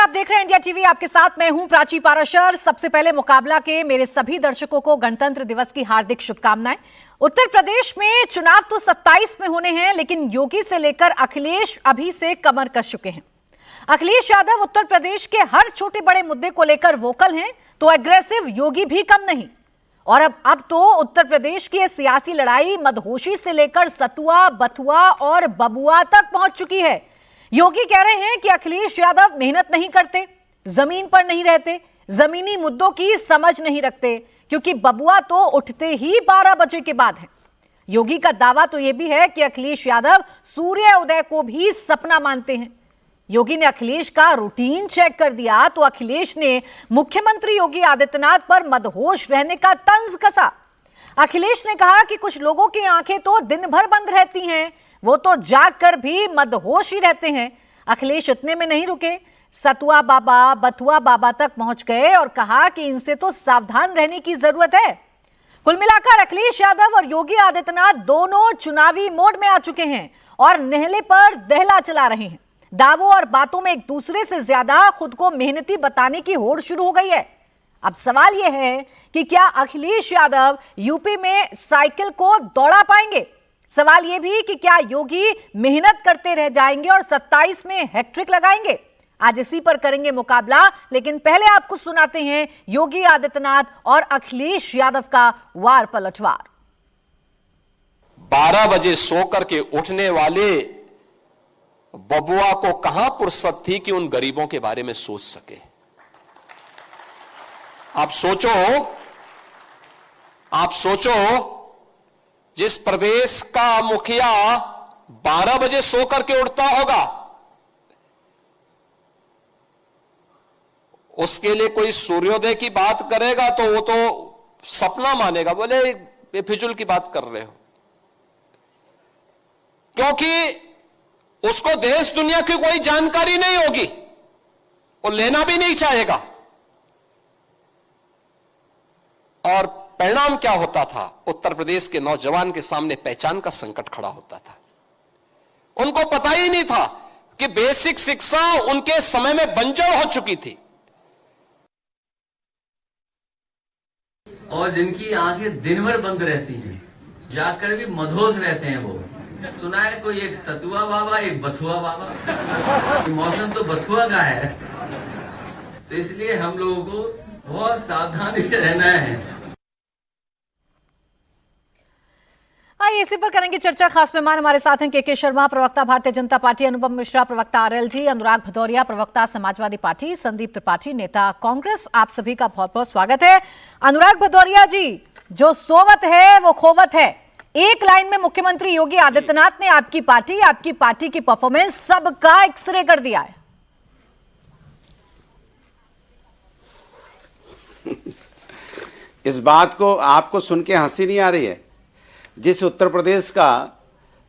आप देख रहे हैं इंडिया टीवी। आपके साथ मैं हूं प्राची पाराशर। सबसे पहले मुकाबला के मेरे सभी दर्शकों को गणतंत्र दिवस की हार्दिक शुभकामनाएं। उत्तर प्रदेश में चुनाव तो 27 में होने हैं, लेकिन योगी से लेकर अखिलेश अभी से कमर कस चुके हैं। अखिलेश यादव उत्तर प्रदेश के हर छोटे बड़े मुद्दे को लेकर वोकल हैं, तो एग्रेसिव योगी भी कम नहीं। और अब तो उत्तर प्रदेश की सियासी लड़ाई मदहोशी से लेकर सतुआ, बथुआ और बबुआ तक पहुंच चुकी है। योगी कह रहे हैं कि अखिलेश यादव मेहनत नहीं करते, जमीन पर नहीं रहते, जमीनी मुद्दों की समझ नहीं रखते, क्योंकि बबुआ तो उठते ही 12 बजे के बाद है। योगी का दावा तो यह भी है कि अखिलेश यादव सूर्य उदय को भी सपना मानते हैं। योगी ने अखिलेश का रूटीन चेक कर दिया तो अखिलेश ने मुख्यमंत्री योगी आदित्यनाथ पर मदहोश रहने का तंज कसा। अखिलेश ने कहा कि कुछ लोगों की आंखें तो दिन भर बंद रहती हैं, वो तो जाग कर भी मदहोश ही रहते हैं। अखिलेश इतने में नहीं रुके, सतुआ बाबा, बथुआ बाबा तक पहुंच गए और कहा कि इनसे तो सावधान रहने की जरूरत है। कुल मिलाकर अखिलेश यादव और योगी आदित्यनाथ दोनों चुनावी मोड में आ चुके हैं और नेहले पर दहला चला रहे हैं। दावों और बातों में एक दूसरे से ज्यादा खुद को मेहनती बताने की होड़ शुरू हो गई है। अब सवाल यह है कि क्या अखिलेश यादव यूपी में साइकिल को दौड़ा पाएंगे? सवाल यह भी कि क्या योगी मेहनत करते रह जाएंगे और 27 में हैट्रिक लगाएंगे? आज इसी पर करेंगे मुकाबला, लेकिन पहले आपको सुनाते हैं योगी आदित्यनाथ और अखिलेश यादव का वार पलटवार। 12 बजे सो करके उठने वाले बबुआ को कहां फुर्सत थी कि उन गरीबों के बारे में सोच सके। आप सोचो जिस प्रदेश का मुखिया 12 बजे सो करके उठता होगा, उसके लिए कोई सूर्योदय की बात करेगा तो वो तो सपना मानेगा, बोले बेफिजुल की बात कर रहे हो, क्योंकि उसको देश दुनिया की कोई जानकारी नहीं होगी, वो लेना भी नहीं चाहेगा। और परिणाम क्या होता था? उत्तर प्रदेश के नौजवान के सामने पहचान का संकट खड़ा होता था। उनको पता ही नहीं था कि बेसिक शिक्षा उनके समय में बंजर हो चुकी थी। और जिनकी आंखें दिन भर बंद रहती हैं, जाकर भी मदहोश रहते हैं। वो सुना है कोई एक सतुआ बाबा, एक बथुआ बाबा। मौसम तो बथुआ का है, तो इसलिए हम लोगों को बहुत सावधानी से रहना है। आइए इसी पर करेंगे चर्चा। खास मेहमान हमारे साथ हैं के शर्मा, प्रवक्ता भारतीय जनता पार्टी, अनुपम मिश्रा, प्रवक्ता आरएलजी, अनुराग भदौरिया, प्रवक्ता समाजवादी पार्टी, संदीप त्रिपाठी, नेता कांग्रेस। आप सभी का बहुत बहुत स्वागत है। अनुराग भदौरिया जी, जो सोवत है वो खोवत है। एक लाइन में मुख्यमंत्री योगी आदित्यनाथ ने आपकी पार्टी की परफॉर्मेंस सबका एक्सरे कर दिया है। इस बात को आपको सुन के हंसी नहीं आ रही है? जिस उत्तर प्रदेश का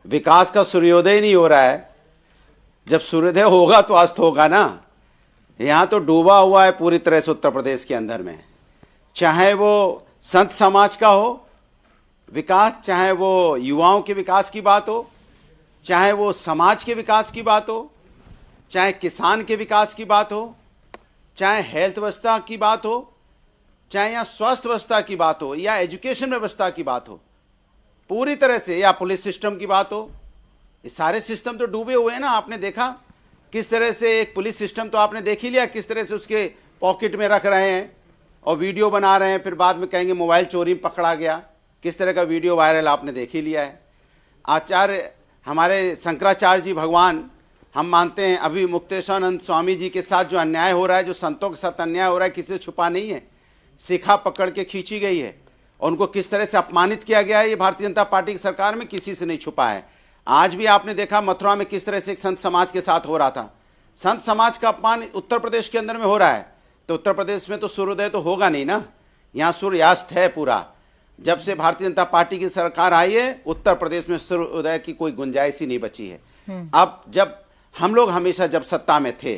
विकास का सूर्योदय नहीं हो रहा है, जब सूर्योदय होगा तो अस्त होगा ना। यहाँ तो डूबा हुआ है पूरी तरह से उत्तर प्रदेश के अंदर में। चाहे वो संत समाज का हो विकास, चाहे वो युवाओं के विकास की बात हो, चाहे वो समाज के विकास की बात हो, चाहे किसान के विकास की बात हो, चाहे हेल्थ व्यवस्था की बात हो, चाहे यहाँ स्वास्थ्य व्यवस्था की बात हो, या एजुकेशन व्यवस्था की बात हो, पूरी तरह से, या पुलिस सिस्टम की बात हो, ये सारे सिस्टम तो डूबे हुए हैं ना। आपने देखा किस तरह से एक पुलिस सिस्टम तो आपने देख ही लिया, किस तरह से उसके पॉकेट में रख रहे हैं और वीडियो बना रहे हैं, फिर बाद में कहेंगे मोबाइल चोरी में पकड़ा गया। किस तरह का वीडियो वायरल आपने देख ही लिया है। आचार्य हमारे शंकराचार्य जी भगवान, हम मानते हैं अभी मुक्तेश्वरानंद स्वामी जी के साथ जो अन्याय हो रहा है, जो संतों के साथ अन्याय हो रहा है, किसी से छुपा नहीं है। शिखा पकड़ के खींची गई है और उनको किस तरह से अपमानित किया गया है, ये भारतीय जनता पार्टी की सरकार में किसी से नहीं छुपा है। आज भी आपने देखा मथुरा में किस तरह से एक संत समाज के साथ हो रहा था। संत समाज का अपमान उत्तर प्रदेश के अंदर में हो रहा है, तो उत्तर प्रदेश में तो सूर्योदय तो होगा नहीं ना। यहाँ सूर्यास्त है पूरा। जब से भारतीय जनता पार्टी की सरकार आई है, उत्तर प्रदेश में सूर्योदय की कोई गुंजाइश ही नहीं बची है। अब जब हम लोग हमेशा जब सत्ता में थे,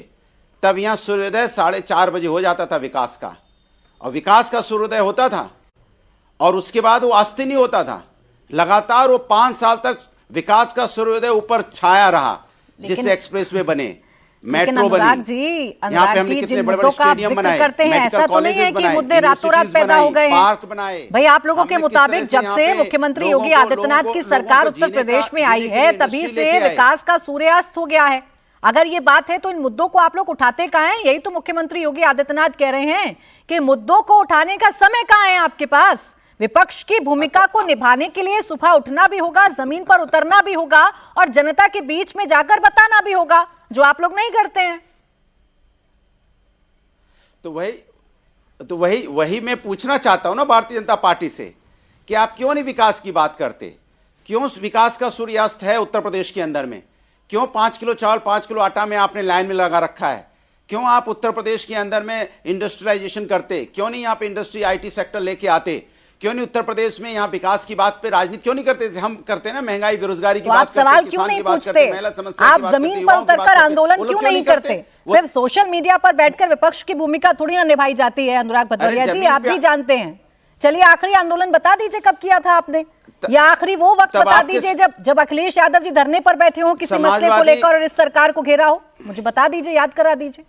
तब यहाँ सूर्योदय 4:30 बजे हो जाता था विकास का, और विकास का सूर्योदय होता था और उसके बाद वो अस्त नहीं होता था। लगातार वो 5 साल तक विकास का सूर्योदय ऊपर छाया रहा, जिससे एक्सप्रेसवे बने। लेकिन मेट्रो अनुराग बनी, जी, यहाँ पे अनुराग हमने जी, कितने जिन बड़े मुद्दों बड़े का आप स्टेडियम जिक्र बनाए, करते हैं, मेडिकल ऐसा तो नहीं कॉलेजेस है कि बनाए, मुद्दे रातों रात यूनिवर्सिटीज पैदा हो बनाई, गए हैं। पार्क बनाए। भाई आप लोगों के हमने किस मुताबिक तरह से जब यहाँ से पे मुख्यमंत्री लोगों योगी को- आदित्यनाथ लोगों की को सरकार जीने उत्तर का- प्रदेश में जीने आई के है, लिए तभी इंडस्ट्री से लेके आए। विकास का सूर्यास्त हो गया है। अगर ये बात है तो इन मुद्दों को आप लोग उठाते कहाँ हैं? यही तो मुख्यमंत्री योगी आदित्यनाथ कह रहे हैं कि मुद्दों को उठाने का समय कहाँ है आपके पास। विपक्ष की भूमिका को निभाने के लिए सुबह उठना भी होगा, जमीन पर उतरना भी होगा और जनता के बीच में जाकर बताना भी होगा, जो आप लोग नहीं करते हैं। तो वही मैं पूछना चाहता हूं ना भारतीय जनता पार्टी से कि आप क्यों नहीं विकास की बात करते? क्यों विकास का सूर्यास्त है उत्तर प्रदेश के अंदर में? क्यों 5 किलो चावल 5 किलो आटा में आपने लाइन में लगा रखा है? क्यों आप उत्तर प्रदेश के अंदर में इंडस्ट्रियलाइजेशन करते? क्यों नहीं यहाँ पे इंडस्ट्री आईटी सेक्टर लेके आते? क्यों नहीं उत्तर प्रदेश में यहाँ विकास की बात पे राजनीति क्यों नहीं करते? हम करते हैं ना, महंगाई बेरोजगारी की तो आप बात करते हैं, सवाल क्यों किसान नहीं की बात पूछते? करते हैं, महिला समस्या की आप बात करते हैं, जमीन पर युवाओं की बात उतरकर करते हैं। आंदोलन वो लोग क्यों नहीं करते? वो- सिर्फ सोशल मीडिया पर बैठकर विपक्ष की भूमिका थोड़ी ना निभाई जाती है। अनुराग भदौरिया जी, जमीन आप पे- भी जानते हैं। चलिए, आखिरी आंदोलन बता दीजिए कब किया था आपने, या आखिरी वो वक्त तब बता आपके- दीजिए जब अखिलेश यादव जी धरने पर बैठे हो, किसी मसले को समाजवादी- लेकर और इस सरकार को घेरा हो। मुझे बता दीजिए, याद करा दीजिए।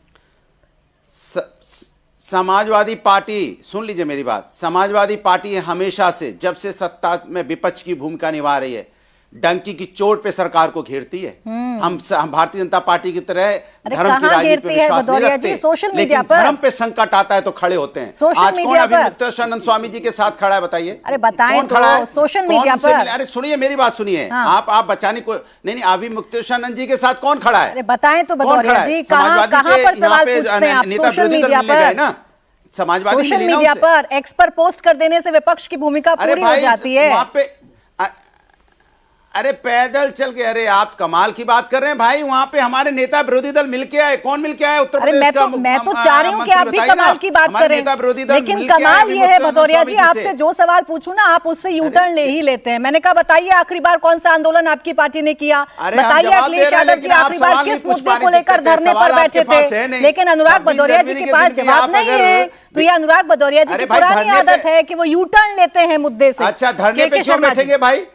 समाजवादी पार्टी, सुन लीजिए मेरी बात, समाजवादी पार्टी हमेशा से, जब से सत्ता में विपक्ष की भूमिका निभा रही है, डंकी की चोट पे सरकार को घेरती है। हम भारतीय जनता पार्टी की तरह धर्म की राजनीति पे विश्वास नहीं रखते, सोशल मीडिया लेकिन पर धर्म पे संकट आता है तो खड़े होते हैं। सोशल आज कौन मीडिया अभी पर मुक्तेश्वरानंद स्वामी जी के साथ खड़ा है बताइए? अरे बताएं कौन तो, खड़ा है? सोशल कौन मीडिया उनसे पर। मिले? अरे सुनिए मेरी बात सुनिए, हाँ। आप बचाने को नहीं, अभी मुक्तेश्वरानंद जी के साथ कौन खड़ा है? अरे बताएं तो कौन भदौरिया खड़ा है? जी, कहाँ समाजवादी कहाँ के पर यहाँ सवाल पे पूछते हैं आप? नेता सोशल विरोधी दल मीडिया मिलने गए पर ना, समाजवादी सोशल मिली ना मीडिया उनसे। पर एक्स पर पोस्ट कर देने से विपक्ष की भूमिका अरे पूरी हो भाई जाती है। वहां पे अरे पैदल चल के, अरे आप कमाल की बात कर रहे हैं भाई। वहां पे हमारे नेता विरोधी दल मिलके आए। कौन मिलके आए? उत्तर अरे प्रदेश का मैं तो चाह रही हूँ कि आप भी कमाल की बात करें, लेकिन कमाल ये है भदौरिया जी, आपसे जो सवाल पूछूं ना आप उससे यू टर्न ले ही लेते हैं। मैंने कहा बताइए आखिरी बार कौन सा आंदोलन आपकी पार्टी ने किया, बताइए अखिलेश यादव जी आखिरी बार किस मुद्दे को लेकर धरने पर बैठे थे। लेकिन अनुराग भदौरिया जी के पास जवाब नहीं है, तो ये अनुराग भदौरिया जी की पुरानी आदत है कि वो यू टर्न लेते हैं मुद्दे से। अच्छा, धरने पे क्यों बैठेंगे भाई?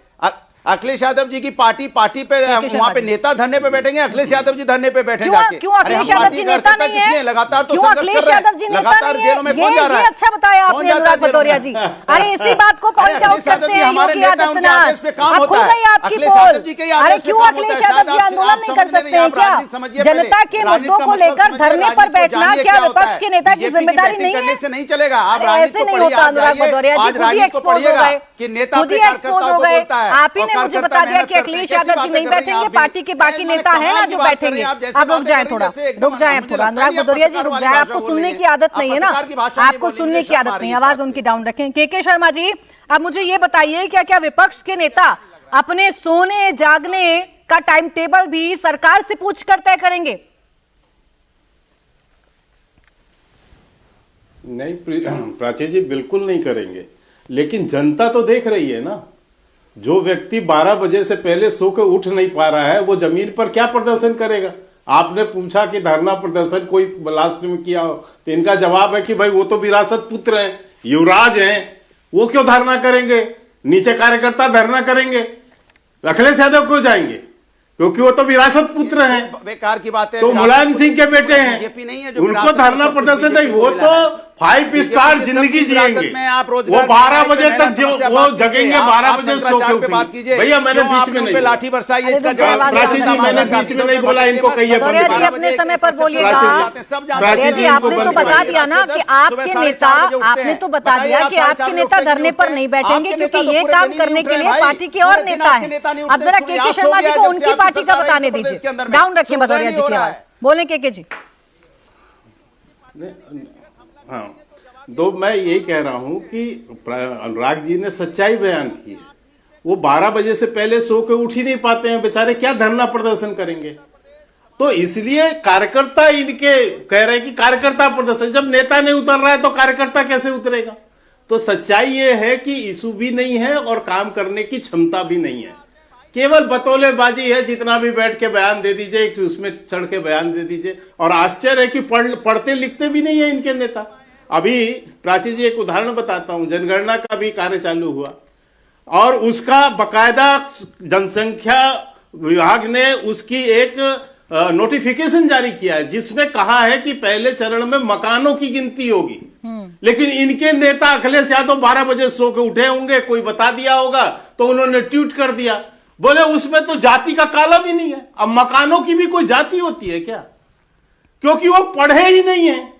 अखिलेश यादव जी की पार्टी पे वहां पे नेता धरने पे बैठेंगे, अखिलेश यादव जी धरने पे बैठे जाके। क्यों अखिलेश यादव जी नेता नहीं है? लगातार तो क्यों अखिलेश यादव जी नेता नहीं है? जेलों में कौन जा रहा है? ये अच्छा बताया आपने अनुराग भदौरिया जी। अरे इसी बात को पॉइंट आउट करते हैं योगी आदित्यनाथ। अब खुल गई आपकी पोल। अरे क्यों अखिलेश यादव जी आंदोलन नहीं कर सकते हैं क्या? जनता के मुद्दों को लेकर धरने पर बैठना क्या विपक्ष के नेता की जिम्मेदारी नहीं है? से नहीं चलेगा। आप ऐसे नहीं होता अनुराग भदौरिया जी, खुद ही एक्सपोज हो गए, खुद ही एक्सपोज हो गए। आप ही ने मुझे बता दिया कि अखिलेश यादव जी नहीं बैठेंगे, पार्टी के बाकी नेता हैं ना जो बैठेंगे। आप रुक जाएं थोड़ा, रुक जाएं थोड़ा, अनुराग भदौरिया जी रुक जाएं। आपको सुनने की आदत नहीं है ना, आपको सुनने की आदत नहीं, आवाज उनकी डाउन रखें। के शर्मा जी, अब मुझे ये बताइए क्या क्या विपक्ष के नेता अपने सोने जागने का टाइम टेबल भी सरकार से पूछकर तय करेंगे? नहीं प्राची जी, बिल्कुल नहीं करेंगे, लेकिन जनता तो देख रही है ना। जो व्यक्ति 12 बजे से पहले सो के उठ नहीं पा रहा है, वो जमीन पर क्या प्रदर्शन करेगा? आपने पूछा कि धरना प्रदर्शन कोई लास्ट में किया हो, तो इनका जवाब है कि भाई वो तो विरासत पुत्र हैं, युवराज हैं, वो क्यों धरना करेंगे? नीचे कार्यकर्ता धरना करेंगे, अखिलेश यादव क्यों जाएंगे? क्योंकि वो तो विरासत पुत्र हैं। बेकार की बात है, तो मुलायम सिंह के बेटे हैं, बीजेपी नहीं है जो उनको धरना प्रदर्शन नहीं, वो तो 5 स्टार जिंदगी जिएंगे। वो 12 बजे तक जो वो जगेंगे, 12 बजे सो के उठेंगे। भैया मैंने बीच में नहीं लाठी बरसाई, इसका जवाब प्राची जी, मैंने बीच में नहीं बोला, इनको कहिए भदौरिया जी अपने समय पर बोलिएगा। भदौरिया जी आपने तो बता दिया ना कि आपके नेता, आपने तो बता दिया कि आपके नेता धरने पर नहीं बैठेंगे क्योंकि ये काम करने के लिए पार्टी के और नेता है। अब जरा के शर्मा जी को उनकी पार्टी का बताने दीजिए। डाउन रखिए भदौरिया जी की आवाज, बोले के जी। हाँ, तो मैं यही कह रहा हूं कि अनुराग जी ने सच्चाई बयान की है। वो 12 बजे से पहले सो के उठ ही नहीं पाते हैं बेचारे, क्या धरना प्रदर्शन करेंगे? तो इसलिए कार्यकर्ता इनके कह रहे हैं कि कार्यकर्ता प्रदर्शन, जब नेता नहीं उतर रहा है तो कार्यकर्ता कैसे उतरेगा? तो सच्चाई ये है कि इशू भी नहीं है और काम करने की क्षमता भी नहीं है, केवल बतौलेबाजी है। जितना भी बैठ के बयान दे दीजिए, कि उसमें चढ़ के बयान दे दीजिए। और आश्चर्य है कि पढ़ते लिखते भी नहीं है इनके नेता। अभी प्राची जी एक उदाहरण बताता हूं, जनगणना का भी कार्य चालू हुआ और उसका बकायदा जनसंख्या विभाग ने उसकी एक नोटिफिकेशन जारी किया है जिसमें कहा है कि पहले चरण में मकानों की गिनती होगी। लेकिन इनके नेता अखिलेश यादव 12 बजे सो के उठे होंगे, कोई बता दिया होगा तो उन्होंने ट्वीट कर दिया, बोले उसमें तो जाति का कॉलम ही नहीं है। अब मकानों की भी कोई जाति होती है क्या? क्योंकि वो पढ़े ही नहीं है।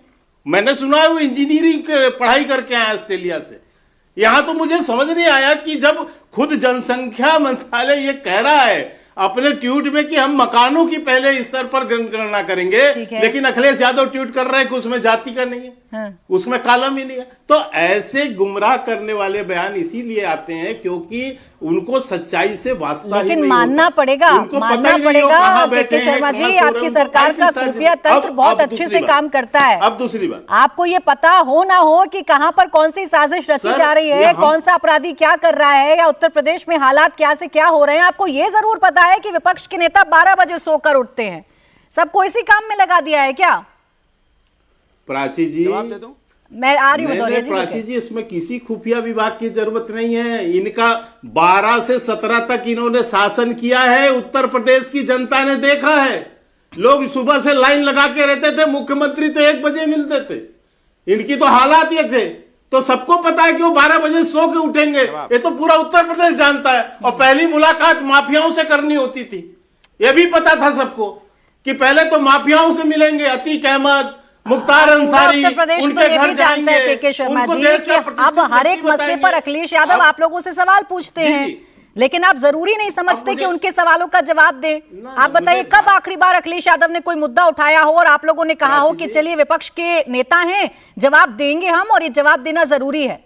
मैंने सुना है वो इंजीनियरिंग पढ़ाई करके आया ऑस्ट्रेलिया से। यहां तो मुझे समझ नहीं आया कि जब खुद जनसंख्या मंत्रालय ये कह रहा है अपने ट्वीट में कि हम मकानों की पहले स्तर पर गणना करेंगे, लेकिन अखिलेश यादव ट्वीट कर रहे हैं कि उसमें जाति का नहीं है, उसमें कॉलम ही नहीं है। तो ऐसे गुमराह करने वाले बयान इसीलिए आते हैं क्योंकि उनको सच्चाई से वास्ता ही नहीं मानना होता। पड़ेगा, उनको मानना पता ही नहीं पड़ेगा कहां के बैठे हैं, शर्मा जी, कहां सो रहे आपकी हैं, सरकार का उनको खुफिया तंत्र बहुत अच्छे से काम करता है। अब दूसरी बात, आपको ये पता हो ना हो कि कहां पर कौन सी साजिश रची जा रही है, कौन सा अपराधी क्या कर रहा है, या उत्तर प्रदेश में हालात क्या से क्या हो रहे हैं, आपको ये जरूर पता है कि विपक्ष के नेता 12 बजे सोकर उठते हैं। सबको इसी काम में लगा दिया है क्या? प्राची जी, जवाब दे दूं? मैं आ रही हूँ प्राची जी, इसमें किसी खुफिया विभाग की जरूरत नहीं है। इनका 12 से 17 तक इन्होंने शासन किया है, उत्तर प्रदेश की जनता ने देखा है। लोग सुबह से लाइन लगा के रहते थे, मुख्यमंत्री तो 1 बजे मिलते थे। इनकी तो हालात ये थे, तो सबको पता है कि वो 12 बजे सो के उठेंगे। ये तो पूरा उत्तर प्रदेश जानता है। और पहली मुलाकात माफियाओं से करनी होती थी, ये भी पता था सबको कि पहले तो माफियाओं से मिलेंगे, अतीक अहमद, मुख्तार अंसारी, उत्तर प्रदेश उनके तो ये घर भी जानता है के शर्मा जी कि अब हर एक मसले पर अखिलेश यादव आप लोगों से सवाल पूछते हैं, लेकिन आप जरूरी नहीं समझते कि उनके सवालों का जवाब दें। आप बताइए कब आखिरी बार अखिलेश यादव ने कोई मुद्दा उठाया हो और आप लोगों ने कहा हो कि चलिए विपक्ष के नेता हैं, जवाब देंगे हम और ये जवाब देना जरूरी है।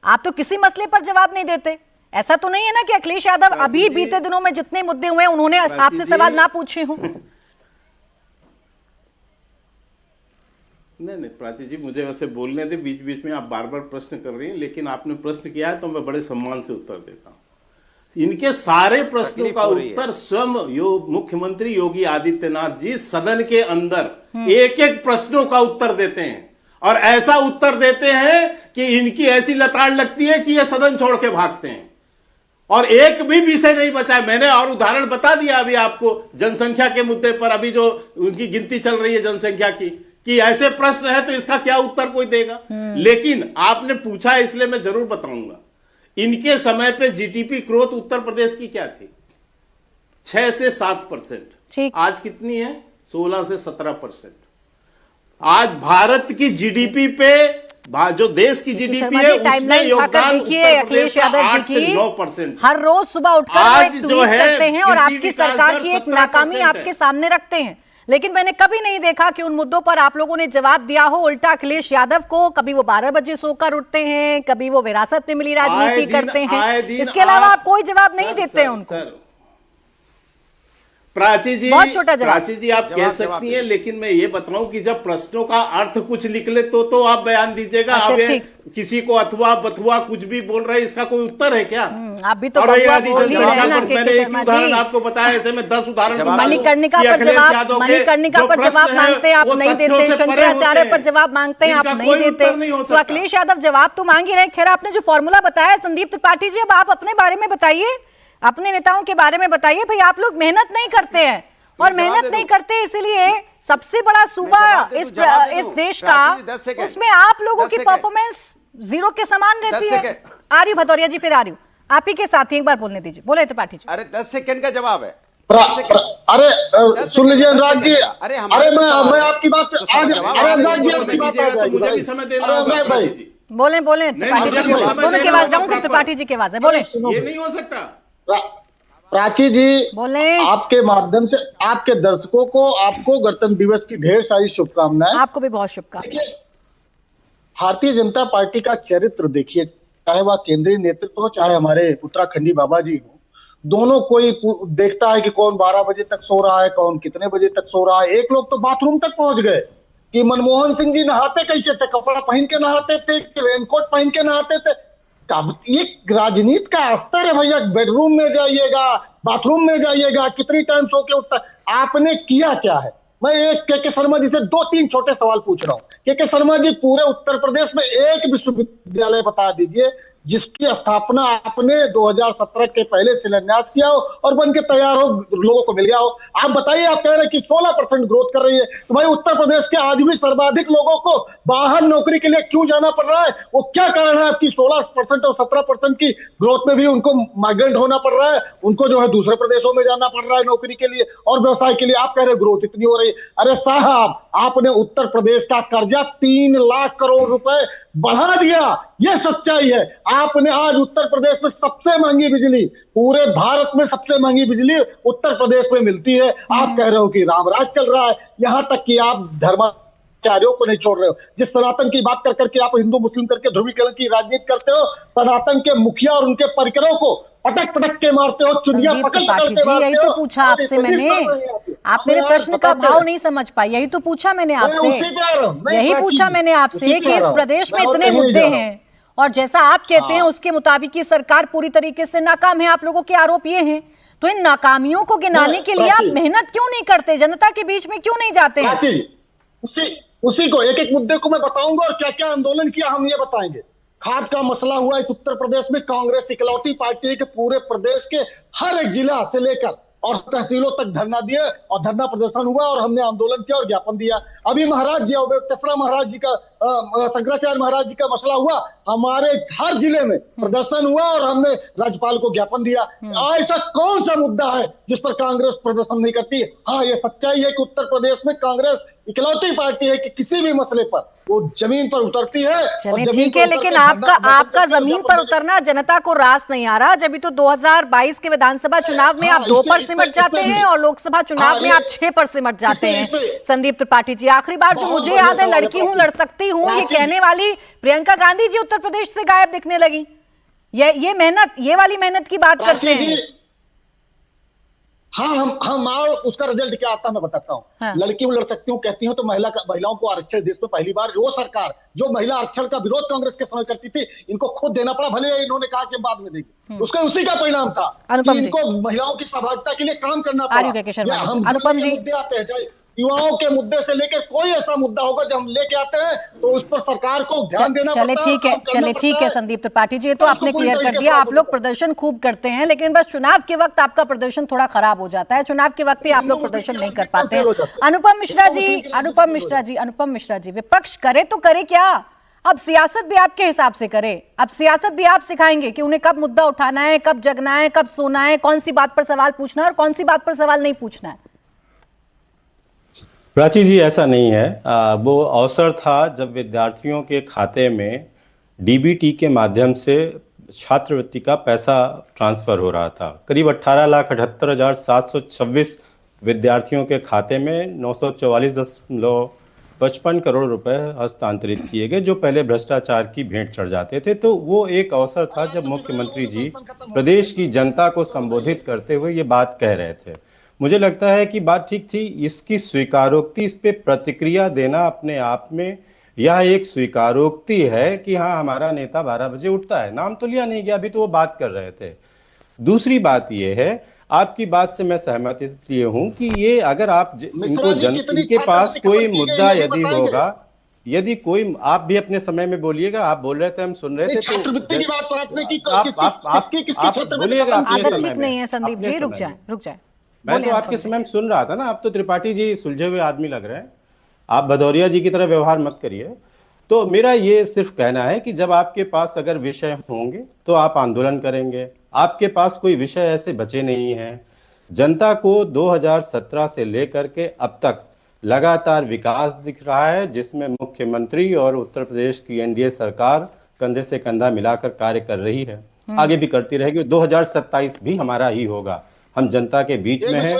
आप तो किसी मसले पर जवाब नहीं देते। ऐसा तो नहीं है ना कि अखिलेश यादव अभी बीते दिनों में जितने मुद्दे हुए उन्होंने आपसे सवाल ना पूछे हों? नहीं प्राची जी, मुझे वैसे बोलने दे, बीच बीच में आप बार बार प्रश्न कर रही हैं, लेकिन आपने प्रश्न किया है तो मैं बड़े सम्मान से उत्तर देता हूं। इनके सारे प्रश्नों का उत्तर स्वयं मुख्यमंत्री योगी आदित्यनाथ जी सदन के अंदर एक एक प्रश्नों का उत्तर देते हैं, और ऐसा उत्तर देते हैं कि इनकी ऐसी लताड़ लगती है कि ये सदन छोड़ के भागते हैं, और एक भी विषय नहीं बचा है। मैंने और उदाहरण बता दिया अभी आपको जनसंख्या के मुद्दे पर, अभी जो उनकी गिनती चल रही है जनसंख्या की, कि ऐसे प्रश्न है तो इसका क्या उत्तर कोई देगा। लेकिन आपने पूछा है इसलिए मैं जरूर बताऊंगा। इनके समय पे जीडीपी ग्रोथ उत्तर प्रदेश की क्या थी? 6 से 7%। आज कितनी है? 16 से 17%। आज भारत की जीडीपी पे, जो देश की जीडीपी है, उसमें योगदान अखिलेश यादव जी की 9%। हर रोज सुबह उठकर एक ट्वीट करते हैं और आपकी सरकार की एक नाकामी आपके सामने रखते हैं, लेकिन मैंने कभी नहीं देखा कि उन मुद्दों पर आप लोगों ने जवाब दिया हो। उल्टा अखिलेश यादव को कभी वो 12 बजे सोकर उठते हैं, कभी वो विरासत में मिली राजनीति करते हैं, इसके अलावा आप कोई जवाब नहीं देते हैं उनको। प्राची जी, बहुत छोटा जवाब। प्राची जी, आप कह सकती हैं, लेकिन मैं ये बताऊं कि जब प्रश्नों का अर्थ कुछ निकले तो आप बयान दीजिएगा। अब किसी को अथवा बथुआ कुछ भी बोल रहे हैं, इसका कोई उत्तर है क्या? आप भी तो मैंने एक उदाहरण आपको बताया, ऐसे में 10 उदाहरण। मणिकर्णिका पर जवाब मांगते हैं, आप नहीं देते। शंकराचार्य पर जवाब मांगते हैं, आप नहीं देते। तो अखिलेश यादव जवाब तो मांग ही रहे। खैर, आपने जो फॉर्मूला बताया संदीप त्रिपाठी जी, अब आप अपने बारे में बताइए, अपने नेताओं के बारे में बताइए। भाई, आप लोग मेहनत नहीं करते हैं, और मेहनत नहीं करते इसीलिए सबसे बड़ा सूबा इस देश का, उसमें आप लोगों की परफॉर्मेंस जीरो के समान रहती है। आ रही भदौरिया जी, फिर आ रही हूँ आप ही के साथ, एक बार बोलने दीजिए। बोले त्रिपाठी जी। अरे 10 सेकंड का जवाब है। अरे सुन लीजिए अनुराग जी, अरे मैं आपकी बात आज, अरे अनुराग जी आपकी बात आ जाएगी, मुझे भी समय देना होगा भाई। बोले त्रिपाठी जी, दोनों की आवाज डाउन, सिर्फ त्रिपाठी जी की आवाज है। बोले। ये नहीं हो सकता। प्राची जी, बोले। आपके माध्यम से आपके दर्शकों को, आपको गणतंत्र दिवस की ढेर सारी शुभकामनाएं। आपको भी बहुत शुभकामनाएं। भारतीय जनता पार्टी का चरित्र देखिए, चाहे वह केंद्रीय नेतृत्व हो, चाहे हमारे उत्तराखंडी बाबा जी हो, दोनों कोई देखता है कि कौन 12 बजे तक सो रहा है, कौन कितने बजे तक सो रहा है। एक लोग तो बाथरूम तक पहुंच गए कि मनमोहन सिंह जी नहाते कैसे थे, कपड़ा पहन के नहाते थे, रेनकोट पहन के नहाते थे। ये राजनीति का स्तर है भैया। बेडरूम में जाइएगा, बाथरूम में जाइएगा, कितनी टाइम सो के उठता। आपने किया क्या है? मैं एक के शर्मा जी से 2-3 छोटे सवाल पूछ रहा हूँ। के शर्मा जी, पूरे उत्तर प्रदेश में एक विश्वविद्यालय बता दीजिए जिसकी स्थापना आपने 2017 के पहले शिलान्यास किया हो और बन के तैयार हो, लोगों को मिल गया हो। आप बताइए, आप कह रहे हैं कि 16% ग्रोथ कर रही है, तो भाई उत्तर प्रदेश के आज भी सर्वाधिक लोगों को बाहर नौकरी के लिए क्यों जाना पड़ रहा है? वो क्या कारण है आपकी 16% और 17% की ग्रोथ में भी उनको माइग्रेंट होना पड़ रहा है, उनको जो है दूसरे प्रदेशों में जाना पड़ रहा है नौकरी के लिए और व्यवसाय के लिए? आप कह रहे ग्रोथ इतनी हो रही है। अरे साहब, आपने उत्तर प्रदेश का कर्जा 3 लाख करोड़ रुपए बढ़ा दिया, यह सच्चाई है। आपने आज उत्तर प्रदेश में सबसे महंगी बिजली, पूरे भारत में सबसे महंगी बिजली उत्तर प्रदेश में मिलती है। आप कह रहे हो कि रामराज चल रहा है, यहां तक कि आप धर्माचार्यों को नहीं छोड़ रहे हो। जिस सनातन की बात कर करके आप हिंदू मुस्लिम करके ध्रुवीकरण की राजनीति करते हो, सनातन के मुखिया और उनके परिकरों को पटक पटक के मारते हो, चुनिया पकड़ पकड़ के मारते हो। यही तो पूछा आपसे मैंने, आप मेरे प्रश्न का भाव नहीं समझ पाई। यही तो पूछा मैंने आपसे, यही पूछा मैंने आपसे कि इस प्रदेश में इतने मुद्दे हैं और जैसा आप कहते हैं उसके मुताबिक ये सरकार पूरी तरीके से नाकाम है। आप लोगों के आरोप ये हैं, तो इन नाकामियों को गिनाने के लिए आप मेहनत क्यों नहीं करते, जनता के बीच में क्यों नहीं जाते हैं? उसी को एक एक मुद्दे को मैं बताऊंगा और क्या क्या आंदोलन किया हम ये बताएंगे। खाद का मसला हुआ इस उत्तर प्रदेश में, कांग्रेस इकलौती पार्टी है कि पूरे प्रदेश के हर एक जिला से लेकर और तहसीलों तक धरना दिए और धरना प्रदर्शन हुआ और हमने आंदोलन किया और ज्ञापन दिया। अभी महाराज जी, तेसरा महाराज जी का, शंकराचार्य महाराज जी का मसला हुआ, हमारे हर जिले में प्रदर्शन हुआ और हमने राज्यपाल को ज्ञापन दिया। ऐसा कौन सा मुद्दा है जिस पर कांग्रेस प्रदर्शन नहीं करती? हाँ, ये सच्चाई है कि उत्तर प्रदेश में कांग्रेस इकलौती पार्टी है कि किसी भी मसले पर वो जमीन पर उतरती है। चलिए ठीक है, लेकिन आपका जमीन पर उतरना जनता को रास नहीं आ रहा। जब तो 2022 के विधानसभा चुनाव में आप 2 पर सिमट जाते हैं और लोकसभा चुनाव में आप 6 पर सिमट जाते हैं। संदीप त्रिपाठी जी, आखिरी बार जो मुझे याद है, लड़की हूं लड़ सकती हूं, ये कहने वाली प्रियंका गांधी जी उत्तर प्रदेश से गायब दिखने लगी। ये मेहनत, ये वाली मेहनत की बात करते हैं। हाँ, हम आओ, उसका रिजल्ट क्या आता है मैं बताता हूँ। हाँ। लड़की हूँ लड़ सकती हूँ कहती हूँ तो महिलाओं को आरक्षण देश में पहली बार, वो सरकार जो महिला आरक्षण का विरोध कांग्रेस के समय करती थी, इनको खुद देना पड़ा, भले इन्होंने कहा कि बाद में देंगे, उसका उसी का परिणाम था कि इनको महिलाओं की सहभागिता के लिए काम करना पड़ा। अनुपम जी, मुद्दे आते हैं, युवाओं के मुद्दे से लेकर कोई ऐसा मुद्दा होगा जो हम लेके आते हैं तो उस पर सरकार को ध्यान देना पड़ता है। चले ठीक है संदीप त्रिपाठी जी, तो आपने क्लियर कर दिया। आप लोग प्रदर्शन खूब करते हैं, लेकिन बस चुनाव के वक्त आपका प्रदर्शन थोड़ा खराब हो जाता है। चुनाव के वक्त ही आप लोग प्रदर्शन नहीं कर पाते हैं। अनुपम मिश्रा जी, विपक्ष करे तो करे क्या? अब सियासत भी आपके हिसाब से करे, अब सियासत भी आप सिखाएंगे कि उन्हें कब मुद्दा उठाना है, कब जगना है, कब सोना है, कौन सी बात पर सवाल पूछना है और कौन सी बात पर सवाल नहीं पूछना है। प्राची जी, ऐसा नहीं है। वो अवसर था जब विद्यार्थियों के खाते में डीबीटी के माध्यम से छात्रवृत्ति का पैसा ट्रांसफर हो रहा था। करीब 18,78,726 विद्यार्थियों के खाते में 944.55 करोड़ रुपए हस्तांतरित किए गए, जो पहले भ्रष्टाचार की भेंट चढ़ जाते थे। तो वो एक अवसर था जब मुख्यमंत्री जी प्रदेश की जनता को संबोधित करते हुए ये बात कह रहे थे। मुझे लगता है कि बात ठीक थी। इसकी स्वीकारोक्ति, इस पे प्रतिक्रिया देना अपने आप में यह एक स्वीकारोक्ति है कि हाँ, हमारा नेता 12 बजे उठता है। नाम तो लिया नहीं गया, अभी तो वो बात कर रहे थे। दूसरी बात ये है, आपकी बात से मैं सहमत इसलिए हूं कि ये अगर आप इनको इनके पास कोई मुद्दा यदि होगा, यदि कोई, आप भी अपने समय में बोलिएगा, आप बोल रहे थे, हम सुन रहे थे, तो आप बोलिएगा अपने समय में। नहीं है संदीप जी, रुक जाए। मैं तो आपके समय में सुन रहा था ना। आप तो त्रिपाठी जी सुलझे हुए आदमी लग रहे हैं, आप भदौरिया जी की तरह व्यवहार मत करिए। तो मेरा ये सिर्फ कहना है कि जब आपके पास अगर विषय होंगे तो आप आंदोलन करेंगे। आपके पास कोई विषय ऐसे बचे नहीं हैं। जनता को 2017 से लेकर के अब तक लगातार विकास दिख रहा है, जिसमें मुख्यमंत्री और उत्तर प्रदेश की एनडीए सरकार कंधे से कंधा मिलाकर कार्य कर रही है, आगे भी करती रहेगी। 2027 भी हमारा ही होगा। हम जनता के बीच में हैं,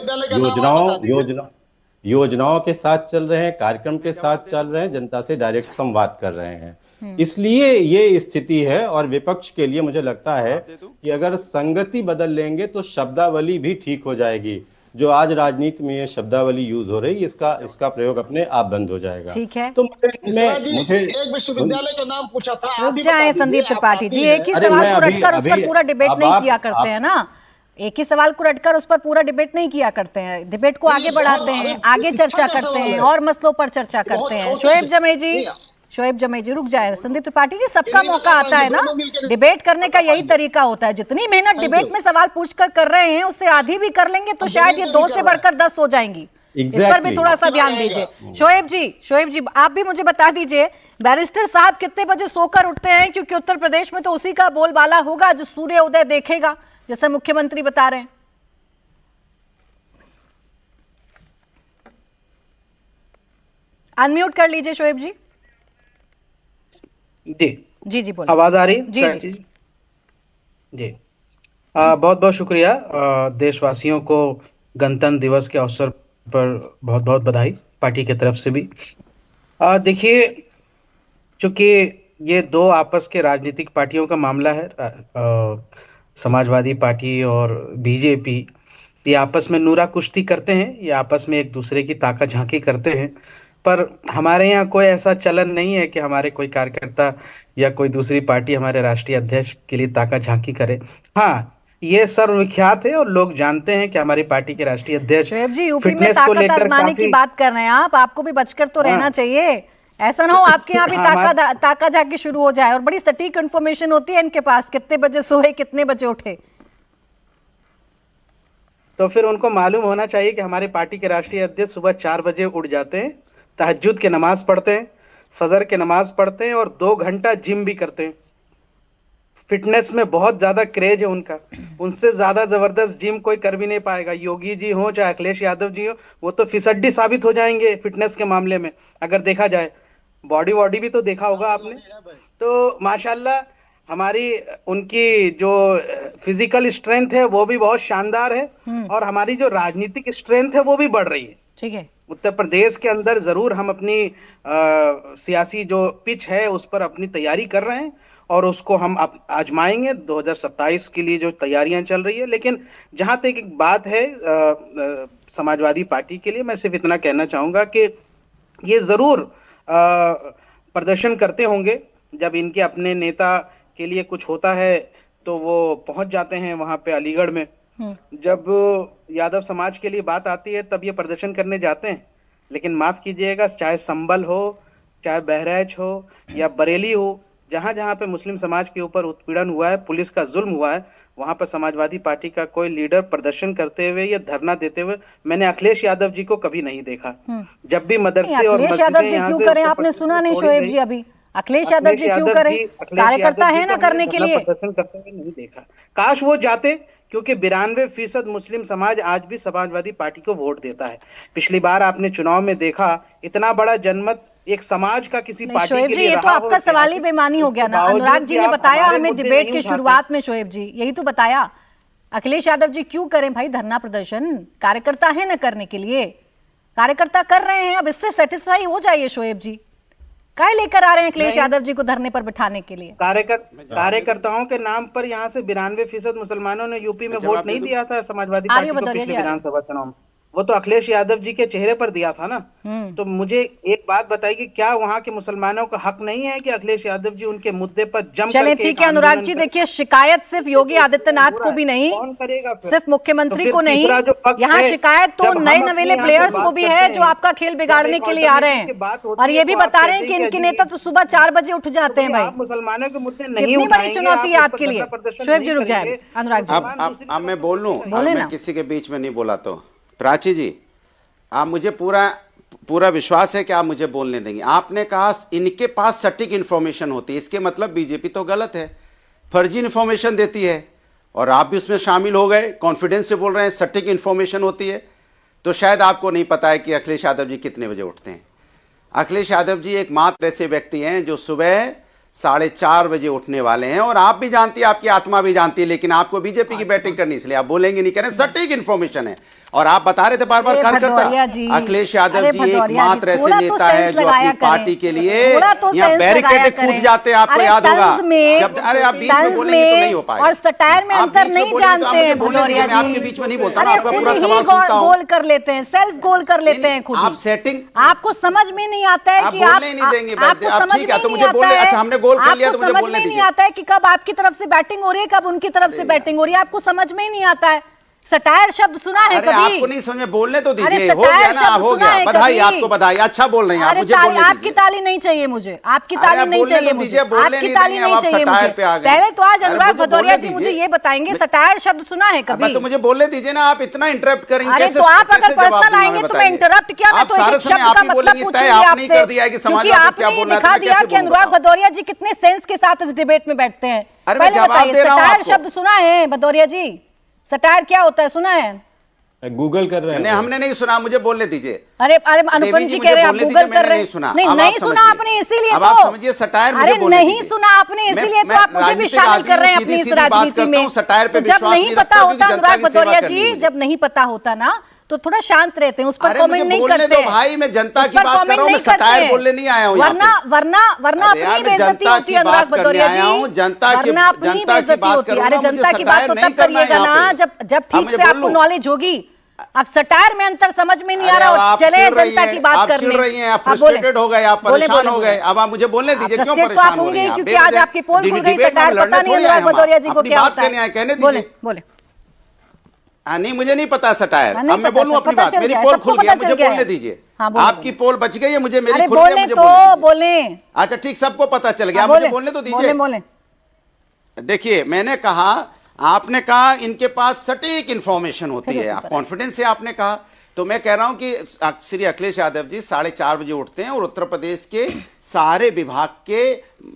योजनाओं के साथ चल रहे हैं, कार्यक्रम के साथ चल रहे हैं, जनता से डायरेक्ट संवाद कर रहे हैं। इसलिए ये स्थिति है। और विपक्ष के लिए मुझे लगता है कि अगर संगति बदल लेंगे तो शब्दावली भी ठीक हो जाएगी। जो आज राजनीति में ये शब्दावली यूज हो रही, इसका प्रयोग अपने आप बंद हो जाएगा। ठीक है, तो मुझे एक विश्वविद्यालय का नाम पूछा था। रुक जाए संदीप त्रिपाठी जी, एक ही सवाल को रटकर उस पर पूरा डिबेट नहीं किया करते हैं ना। एक ही सवाल को रटकर उस पर पूरा डिबेट नहीं किया करते हैं। डिबेट को आगे बढ़ाते हैं, आगे चर्चा करते हैं और मसलों पर चर्चा करते हैं। शोएब जमे जी, शोएब जमेजी रुक जाए। संदीप त्रिपाठी जी, सबका नहीं मौका बता आता है पाएंगे, ना, दोनों मिलकर डिबेट करने का बता यही पाएंगे। तरीका होता है। जितनी मेहनत Thank डिबेट you। में सवाल पूछकर कर रहे हैं उससे आधी भी कर लेंगे तो अब शायद ये जमीन 2 का से भी कर बढ़कर 10 हो जाएंगी। इस पर भी Exactly। थोड़ा सा ध्यान आएगा। दीजिए। शोएब जी आप भी मुझे बता दीजिए, बैरिस्टर साहब कितने बजे सोकर उठते हैं, क्योंकि उत्तर प्रदेश में तो उसी का बोलबाला होगा जो सूर्य उदय देखेगा, जैसे मुख्यमंत्री बता रहे हैं। अनम्यूट कर लीजिए शोएब जी। जी बोलिए। आवाज आ रही है? जी जी जी बहुत बहुत शुक्रिया। देशवासियों को गणतंत्र दिवस के अवसर पर बहुत बहुत बधाई पार्टी की तरफ से भी। देखिए, चूंकि ये दो आपस के राजनीतिक पार्टियों का मामला है, समाजवादी पार्टी और बीजेपी, ये आपस में नूरा कुश्ती करते हैं, ये आपस में एक दूसरे की ताका झांकी करते हैं। पर हमारे यहाँ कोई ऐसा चलन नहीं है कि हमारे कोई कार्यकर्ता या कोई दूसरी पार्टी हमारे राष्ट्रीय अध्यक्ष के लिए ताका झांकी करे। हाँ, ये सर्वविख्यात है और लोग जानते हैं कि हमारी पार्टी के राष्ट्रीय अध्यक्ष शोएब जी, यूपी में फिटनेस को ताकत लेकर आजमाने की काफी बात कर रहे हैं आप, आपको भी बचकर तो रहना हाँ। चाहिए। ऐसा ना हो आपके यहाँ भी ताका झाकी शुरू हो जाए। और बड़ी सटीक इन्फॉर्मेशन होती है इनके पास, कितने बजे सोए कितने बजे उठे। तो फिर उनको मालूम होना चाहिए कि हमारी पार्टी के राष्ट्रीय अध्यक्ष सुबह 4 बजे उठ जाते हैं, तहज्जुद की नमाज पढ़ते हैं, फजर की नमाज पढ़ते हैं और 2 घंटा जिम भी करते हैं। फिटनेस में बहुत ज्यादा क्रेज है उनका, उनसे ज्यादा जबरदस्त जिम कोई कर भी नहीं पाएगा। योगी जी हो चाहे अखिलेश यादव जी हो, वो तो फिसड्डी साबित हो जाएंगे फिटनेस के मामले में। अगर देखा जाए, बॉडी भी तो देखा होगा आपने। तो माशाल्लाह हमारी उनकी जो फिजिकल स्ट्रेंथ है वो भी बहुत शानदार है और हमारी जो राजनीतिक स्ट्रेंथ है वो भी बढ़ रही है। ठीक है, उत्तर प्रदेश के अंदर जरूर हम अपनी सियासी जो पिच है उस पर अपनी तैयारी कर रहे हैं और उसको हम आजमाएंगे 2027 के लिए जो तैयारियां चल रही है। लेकिन जहां तक एक बात है समाजवादी पार्टी के लिए, मैं सिर्फ इतना कहना चाहूंगा कि ये जरूर प्रदर्शन करते होंगे। जब इनके अपने नेता के लिए कुछ होता है तो वो पहुंच जाते हैं वहां पे अलीगढ़ में। जब यादव समाज के लिए बात आती है तब ये प्रदर्शन करने जाते हैं। लेकिन माफ कीजिएगा, चाहे संभल हो, चाहे बहराइच हो या बरेली हो, जहां जहां पे मुस्लिम समाज के ऊपर उत्पीड़न हुआ है, पुलिस का जुल्म हुआ है, वहां पर समाजवादी पार्टी का कोई लीडर प्रदर्शन करते हुए या धरना देते हुए मैंने अखिलेश यादव जी को कभी नहीं देखा। जब भी मदरसे और अखिलेश यादव मस्जिदें जी यहाँ क्यों से करें, उत्तर आपने प्रदेश सुना में नहीं तोड़ी शोएब गई, जी अभी। अखिलेश यादव जी क्यों करें, कार्यकर्ता है ना करने के लिए। प्रदर्शन करते हुए नहीं देखा। काश वो जाते, क्योंकि 92% मुस्लिम समाज आज भी समाजवादी पार्टी को वोट देता है। पिछली बार आपने चुनाव में देखा, इतना बड़ा जनमत एक समाज का किसी पार्टी शोएब के जी, लिए ये तो रहा हो आपका सवाल ही बेमानी हो गया ना। अनुराग जी ने बताया हमें डिबेट की शुरुआत में, शोएब जी यही तो बताया। अखिलेश यादव जी क्यों करें भाई धरना प्रदर्शन, कार्यकर्ता है ना करने के लिए, कार्यकर्ता कर रहे हैं, अब इससे सेटिस्फाई हो जाइए। शोएब जी काय लेकर आ रहे हैं अखिलेश यादव जी को धरने पर बिठाने के लिए? कार्यकर्ताओं के नाम पर यहाँ से 92% मुसलमानों ने यूपी में वोट नहीं दिया था समाजवादी पार्टी को पिछले विधानसभा चुनाव में। वो तो अखिलेश यादव जी के चेहरे पर दिया था ना। तो मुझे एक बात बताइए, क्या वहाँ के मुसलमानों का हक नहीं है कि अखिलेश यादव जी उनके मुद्दे पर जम चले ठीक है अनुराग जी, देखिए शिकायत सिर्फ योगी आदित्यनाथ को भी नहीं, कौन करेगा सिर्फ मुख्यमंत्री तो को नहीं, यहाँ शिकायत तो नए नवेले प्लेयर्स को भी है जो आपका खेल बिगाड़ने के लिए आ रहे हैं। और ये भी बता रहे हैं कि इनके नेता तो सुबह 4 बजे उठ जाते हैं। भाई मुसलमानों के मुद्दे नहीं कितनी बड़ी चुनौती है आपके लिए। शोएब जी रुक जाए, अनुराग जी अब मैं बोल लूं, मैं किसी के बीच में नहीं बोला। तो प्राची जी, आप मुझे पूरा विश्वास है कि आप मुझे बोलने देंगे। आपने कहा इनके पास सटीक इंफॉर्मेशन होती है, इसके मतलब बीजेपी तो गलत है, फर्जी इंफॉर्मेशन देती है और आप भी उसमें शामिल हो गए, कॉन्फिडेंस से बोल रहे हैं सटीक इंफॉर्मेशन होती है। तो शायद आपको नहीं पता है कि अखिलेश यादव जी कितने बजे उठते हैं। अखिलेश यादव जी एकमात्र ऐसे व्यक्ति हैं जो सुबह 4:30 बजे उठने वाले हैं और आप भी जानती है, आपकी आत्मा भी जानती है, लेकिन आपको बीजेपी की बैटिंग करनी, इसलिए आप बोलेंगे नहीं, करें सटीक इंफॉर्मेशन है। और आप बता रहे थे बार बार कार्यकर्ता, अखिलेश यादव जी एकमात्र ऐसे नेता है जो अपनी पार्टी के लिए यहाँ बैरिकेड कूद जाते हैं। आपको याद होगा जब, अरे आप बीच में बोलेंगे तो नहीं हो पाएगा। और सटायर में अंतर नहीं जानते हैं भदौरिया जी, आपके बीच में नहीं बोलता, अरे आपका पूरा सवाल सुनता हूं। गोल कर लेते हैं, सेल्फ गोल कर लेते हैं खुद। आप सेटिंग, आपको समझ में नहीं आता है कि आप नहीं देंगे, आपको समझ में तो नहीं मुझे बोलने, अच्छा हमने गोल कर लिया तो मुझे बोलने नहीं आता है कि कब आपकी तरफ से बैटिंग हो रही है, कब उनकी तरफ से बैटिंग हो रही है, आपको समझ में ही नहीं आता है। सटायर शब्द सुना है अरे कभी? आपको नहीं समझ में, बोलने तो अरे दीजिए। हो सटायर गया ना, शब्द हो सुना गया, है बधाई कभी? आपको, बधाई, अच्छा बोल रही हैं आप, अरे मुझे बोलने आपकी दीजिए। ताली नहीं चाहिए मुझे, आपकी अरे ताली आप नहीं बोलने चाहिए तो मुझे, दीजिए, बोलने आपकी नहीं ताली देंगे, नहीं अब आप चाहिए सटायर मुझे। पे आ गए। पहले तो आज अरे अनुराग मुझे भदौरिया बोलने जी मुझे दीजिए। ये बताएंगे सटायर शब्द सुना है अब कभी? तो मुझे बोलने दीजिए ना, आप इतना इंटरप्ट करेंगे अरे कैसे? तो आप अगर कैसे जवाब पर्सनल दूंगा आएंगे मैं, तो मैं बताइए। इंटरप्ट किया, मैं आप तो एक सारे एक समय शब्द आप का ही मतलब बोलेंगी, पूछूंगी तय आपने ही आपसे, कर दिया है कि क्योंकि समाजवाद क्या आपने बोलना है, तो दिखा मैं दिया कैसे कि बोलूं, अनुराग बताओ। भदौरिया जी कितने सेंस के साथ इस डिबेट में बैठते हैं। अरे मैं पहले जवाब बताइए दे रहा हूं सटायर आपको। शब्द सुना है भदौरिया जी? सटायर क्या होता है सुना है? गूगल कर रहे नहीं, हैं। हमने नहीं सुना, मुझे बोलने दीजिए। अरे अनुपम देवी जी जी, कह रहे हैं आप मुझे बोलने गूगल दीजिए, कर रहे मैंने हैं। नहीं सुना। नहीं अब आप नहीं सुना समझिए। आपने इसीलिए अब तो। आप समझिए, सटायर मुझे अरे बोलने नहीं दीजिए। सुना आपने इसीलिए तो आप मुझे भी राजनीतिक शामिल आदमी कर रहे हैं हूं, अपनी इस सीधी-सीधी बात राजनीति करता में। हूं, सटायर पे तो जब विश्वास नहीं नहीं पता रखता, होता क्योंकि जनता अनुराग की सेवा भदौरिया करनी है जी, मुझे। जब नहीं पता होता ना तो थोड़ा शांत रहते हैं, उस पर अरे मुझे कमेंट नहीं बोलने करते दो हैं। भाई, मैं जनता उस की पर बात कर comment रहा हूं, मैं नहीं करते सटायर हैं। बोलने नहीं आया हूं यहाँ वरना पे। वरना वरना अरे यार, अपनी मैं बेइज्जती जनता होती की है अनुराग बात करने भदौरिया आया जी, हूं, जनता की वरना अपनी जनता की बेइज्जती बात होती है। करूंगा, अरे मुझे जनता की बात सटायर तो नहीं तब करना है करिएगा यहाँ ना पे। जब अब ठीक मुझे से बोल आपको लूं? नॉलेज होगी। अब सटायर में अंतर समझ में नहीं आ अरे रहा अब और आप चले चिढ़ रही जनता हैं, की बात आप करने। चिढ़ रही हैं, आप हाँ, बोले। फ्रस्ट्रेटेड हो गए, आप बोले, परेशान बोले, हो गए। बोले। अब आप मुझे बोलने दीजिए, क्यों फ्रस्ट्रेट तो परेशान आप हो रही होंगे हैं? क्योंकि आज आपकी पोल खुल गई। डिबेट में सटायर लड़ने पता नहीं थोड़ी आए अनुराग हम, भदौरिया जी को अपनी क्या बात होता है। कहने आए, कहने बोले दीजिए। बोले। नहीं, मुझे नहीं पता सटायर। हाँ, नहीं अब मैं पता, बोलूं सब अपनी पता बात, चल मेरी गया है, पोल सबको खुल गया, पता चल मुझे गया बोलने है। दीजिए। हाँ, बोले, आपकी पोल बच गई है, मुझे मेरी अरे खुल गई, बोले मुझे तो बोलने दीजिए। बोले। अच्छा ठीक, सबको पता चल गया, हाँ, मुझे बोले, बोलने तो बोले दीजिए। बोले। देखिए, मैंने कहा, आपने कहा इनके पास सटीक इंफॉर्मेशन होती फिर है, उसी पर कॉन्फिडेंस से आपने कहा। तो मैं कह रहा हूं कि श्री अखिलेश यादव जी 4:30 बजे उठते हैं और उत्तर प्रदेश के सारे विभाग के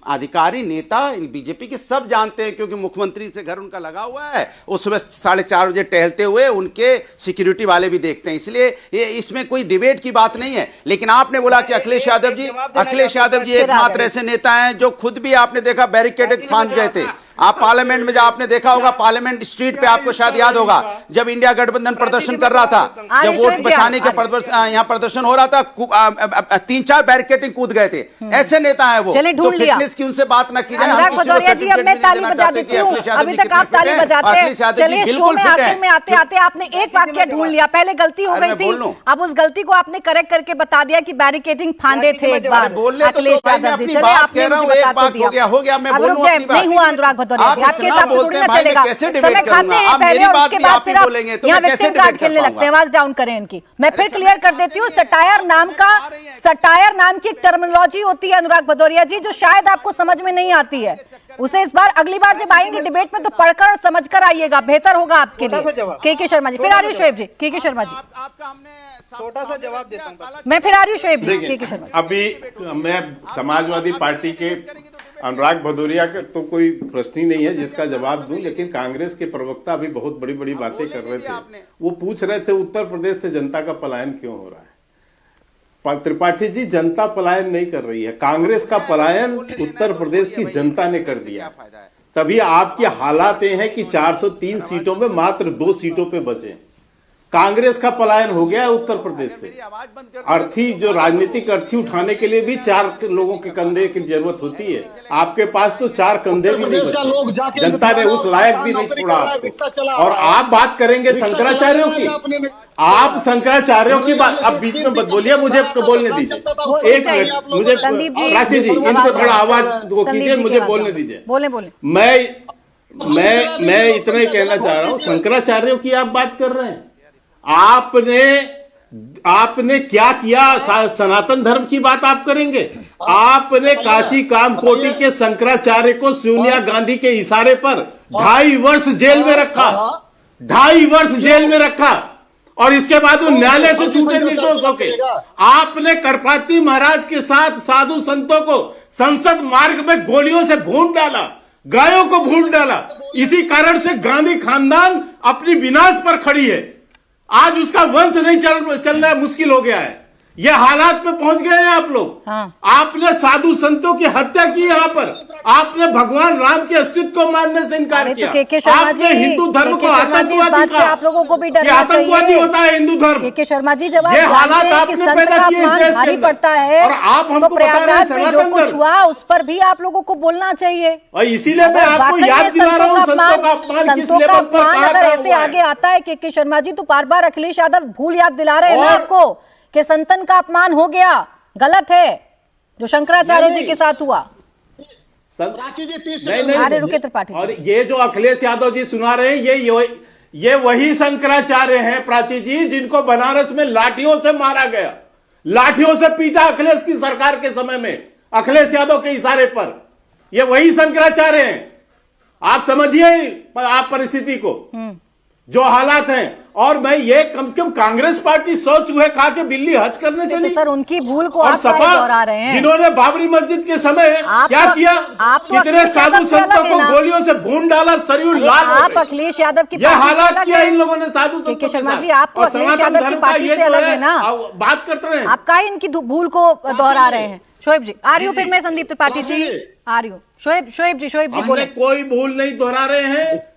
अधिकारी, नेता, बीजेपी के सब जानते हैं, क्योंकि मुख्यमंत्री से घर उनका लगा हुआ है। उस सुबह 4:30 बजे टहलते हुए उनके सिक्योरिटी वाले भी देखते हैं, इसलिए ये इसमें कोई डिबेट की बात नहीं है। लेकिन आपने बोला कि अखिलेश यादव जी एकमात्र ऐसे नेता हैं जो खुद भी आपने देखा बैरिकेड फांद गए थे। आप पार्लियामेंट में, जब आपने देखा होगा पार्लियामेंट स्ट्रीट पे, आपको शायद याद होगा, जब इंडिया गठबंधन प्रदर्शन कर रहा था, जब वोट बचाने के यहाँ प्रदर्शन हो रहा था, 3-4 बैरिकेडिंग कूद गए थे। ऐसे नेता है वो। चलिए, ढूंढ लिया। फिटनेस की उनसे बात ना की जाए। अनुराग भदौरिया जी, अब मैं ताली बजा देती हूँ। अभी तक आप ताली बजाते हैं। चलिए, शो में आखिर में आते आते आपने एक वाक्य ढूंढ लिया। पहले गलती हो गई थी, अब उस गलती को आपने करेक्ट करके बता दिया कि बैरिकेडिंग फांदे थे एक बार अखिलेश यादव जी। चलिए, आपने मुझे बता तो दिया। हो गया, मैं अब रुक बोलूं जाए, अपनी बात। नहीं हुआ अनुराग भदौरिया जी, आपके हिसाब से थोड़ी ना चलेगा। समय खाते हैं आप पहले मेरी और बात उसके भी बाद आप ही फिर आप बोलेंगे, तो यहाँ मैं कैसे विक्टिम कार्ड डिबेट कर खेलने लगते हैं। पाऊंगा? आवाज डाउन करें इनकी। मैं फिर क्लियर कर देती हूँ, सटायर नाम की एक टर्मिनोलॉजी होती है अनुराग भदौरिया जी, जो शायद आपको समझ में नहीं आती है। उसे इस बार, अगली बार जब आएंगे डिबेट में, तो पढ़कर और समझकर आइएगा, बेहतर होगा आपके लिए। के शर्मा जी, फिर आ रही हूँ शोएब जी। के शर्मा जी, छोटा सा जवाब देता हूँ। मैं फिर आ रही हूँ शोएब जी। के शर्मा जी, अभी मैं समाजवादी पार्टी के अनुराग भदौरिया का तो कोई प्रश्न ही नहीं है जिसका जवाब दूं, लेकिन कांग्रेस के प्रवक्ता अभी बहुत बड़ी बड़ी बातें कर रहे थे। वो पूछ रहे थे उत्तर प्रदेश से जनता का पलायन क्यों हो रहा है। त्रिपाठी जी, जनता पलायन नहीं कर रही है, कांग्रेस का पलायन उत्तर प्रदेश की जनता ने कर दिया। तभी आपके हालात ये हैं कि 403 सीटों में मात्र 2 सीटों पे बचे। कांग्रेस का पलायन हो गया है उत्तर प्रदेश से। अर्थी, जो राजनीतिक अर्थी उठाने के लिए भी 4 लोगों के कंधे की जरूरत होती है। आपके पास तो 4 कंधे भी नहीं बचे। जनता ने उस लायक भी नहीं छोड़ा आपको। और आप बात करेंगे शंकराचार्यों की, आप शंकराचार्यों की बात अब बीच में मत बोलिए, मुझे बोलने दीजिए। एक मिनट, मुझे रांची जी, इनको थोड़ा आवाज कीजिए, मुझे बोलने दीजिए। बोले बोले। मैं इतना ही कहना चाह रहा हूं, शंकराचार्यों की आप बात कर रहे हैं। आपने क्या किया? सनातन धर्म की बात आप करेंगे? आपने काची कामकोटी के शंकराचार्य को सोनिया गांधी के इशारे पर 2.5 वर्ष जेल में रखा, 2.5 वर्ष जेल में रखा, और इसके बाद वो न्यायालय से छूटे निर्दोष होके। आपने करपाती महाराज के साथ साधु संतों को संसद मार्ग में गोलियों से भून डाला, गायों को भून डाला। इसी कारण से गांधी खानदान अपनी विनाश पर खड़ी है। आज उसका वंश नहीं चलना मुश्किल हो गया है। ये हालात में पहुंच गए हैं आप लोग। हाँ। आपने साधु संतों की हत्या की यहाँ पर, आपने भगवान राम के अस्तित्व को मानने से इनकार किया, आपने हिंदू धर्म को आतंकवादी कहा। आप लोगों को भी डरना आतंकवादी होता है हिंदू धर्म। के शर्मा जी, जब आप ये हालात जानते हैं कि आपने संत पैदा का किए अपमान इस देश भारी के पड़ता है, और आप हमको तो बता रहे हैं प्रयागराज में जो सनातन कुछ धर्म। हुआ उस पर भी आप लोगों को बोलना चाहिए। और इसीलिए मैं आपको याद दिला रहा हूँ, संतों का अपमान किस लेवल पर कहाँ अगर कहाँ ऐसे हुआ है। आगे आता है के शर्मा जी, तो बार बार अखिलेश यादव भूल याद दिला रहे हैं ना आपको कि संतन का अपमान हो गया। गलत है जो शंकराचार्य जी के साथ हुआ। नहीं, अरे रुके त्रिपाठी, और ये जो अखिलेश यादव जी सुना रहे हैं, ये वही शंकराचार्य हैं प्राची जी जिनको बनारस में लाठियों से मारा गया, लाठियों से पीटा अखिलेश की सरकार के समय में, अखिलेश यादव के इशारे पर। ये वही शंकराचार्य हैं। आप समझिए आप परिस्थिति को, जो हालात हैं। और मैं ये कम से कम कांग्रेस पार्टी सोच हुए कहा कि बिल्ली हज करने चली, तो सर उनकी भूल को और आप दोहरा रहे हैं। जिन्होंने बाबरी मस्जिद के समय क्या किया, कितने साधु संतों को गोलियों से भून डाला, शरीर लाल हो आप गए। अखिलेश यादव की ये हालात किया इन लोगों ने साधु संतों के शर्मा साथ। जी, आपको और अखिलेश सनातन यादव की धर्म का पार्टी ये से जो अलग है है ना, बात करते रहे। आप का इनकी भूल को दोहरा रहे हैं। शोएब जी आ रही हूँ, फिर मैं संदीप त्रिपाठी जी आ रही हूँ। शोएब जी बोले। कोई भूल नहीं दोहरा रहे हैं।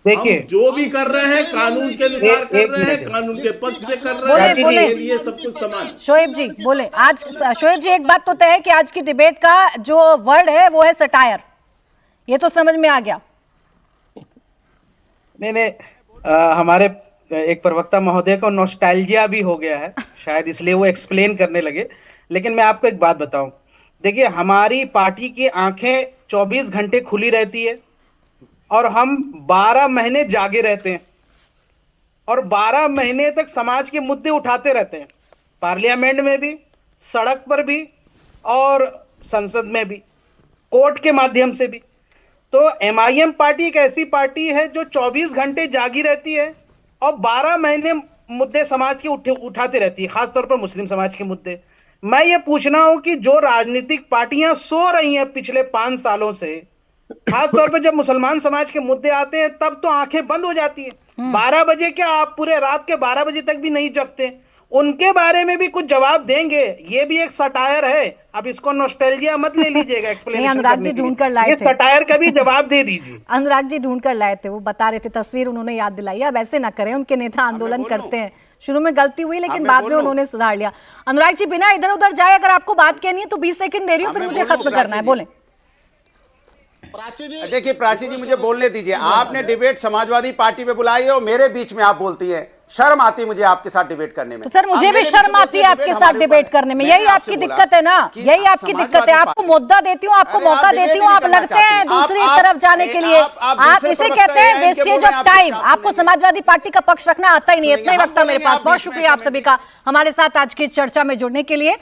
देखिए जो भी कर रहे हैं कानून के अनुसार कर रहे हैं, कानून के पक्ष से कर रहे हैं, बोले। इसके लिए सब कुछ समान। शोएब जी बोले। आज शोएब जी एक बात तो तय है कि आज की डिबेट का जो वर्ड है वो है सटायर, ये तो समझ में आ गया। नहीं, हमारे एक प्रवक्ता महोदय को नॉस्टैल्जिया भी हो गया है, शायद इसलिए वो एक्सप्लेन करने लगे। लेकिन मैं आपको एक बात बताऊं, देखिए हमारी पार्टी की आंखें 24 घंटे खुली रहती है और हम 12 महीने जागे रहते हैं और 12 महीने तक समाज के मुद्दे उठाते रहते हैं, पार्लियामेंट में भी, सड़क पर भी और संसद में भी, कोर्ट के माध्यम से भी। तो एमआईएम पार्टी एक ऐसी पार्टी है जो 24 घंटे जागी रहती है और 12 महीने मुद्दे समाज के उठाते रहती है, खासतौर पर मुस्लिम समाज के मुद्दे। मैं ये पूछना हूं कि जो राजनीतिक पार्टियां सो रही हैं पिछले 5 सालों से, खासतौर पर जब मुसलमान समाज के मुद्दे आते हैं तब तो आंखें बंद हो जाती हैं। 12 बजे क्या, आप पूरे रात के 12 बजे तक भी नहीं जगते। उनके बारे में भी कुछ जवाब देंगे। ये भी एक सटायर है, अब इसको नॉस्टैल्जिया मत ले लीजिएगा एक्सप्लेनेशन। अनुराग जी ढूंढ कर लाए थे, ये सटायर का भी जवाब दे दीजिए। अनुराग जी ढूंढ कर लाए थे, वो बता रहे थे, तस्वीर उन्होंने याद दिलाई। अब ऐसे ना करें, उनके नेता आंदोलन करते हैं, शुरू में गलती हुई लेकिन बाद में उन्होंने सुधार लिया। अनुराग जी बिना इधर उधर जाए अगर आपको बात कहनी है तो 20 सेकंड दे रही हूँ, फिर मुझे खत्म करना है, बोले। देखिए प्राची जी मुझे बोलने दीजिए। आपने डिबेट समाजवादी पार्टी पे बुलाई है और मेरे बीच में आप बोलती है, शर्म आती है मुझे आपके साथ डिबेट करने में। तो सर मुझे भी शर्म आती है आपके साथ डिबेट करने में, यही आपकी दिक्कत है ना, यही आपकी दिक्कत है। आपको मुद्दा देती हूँ, आपको मौका देती हूँ, आप लड़ते हैं दूसरी तरफ जाने के लिए। आप इसे कहते हैं वेस्टेज ऑफ टाइम। आपको समाजवादी पार्टी का पक्ष रखना आता ही नहीं। इतना ही वक्त था मेरे पास। बहुत शुक्रिया आप सभी का हमारे साथ आज की चर्चा में जुड़ने के लिए।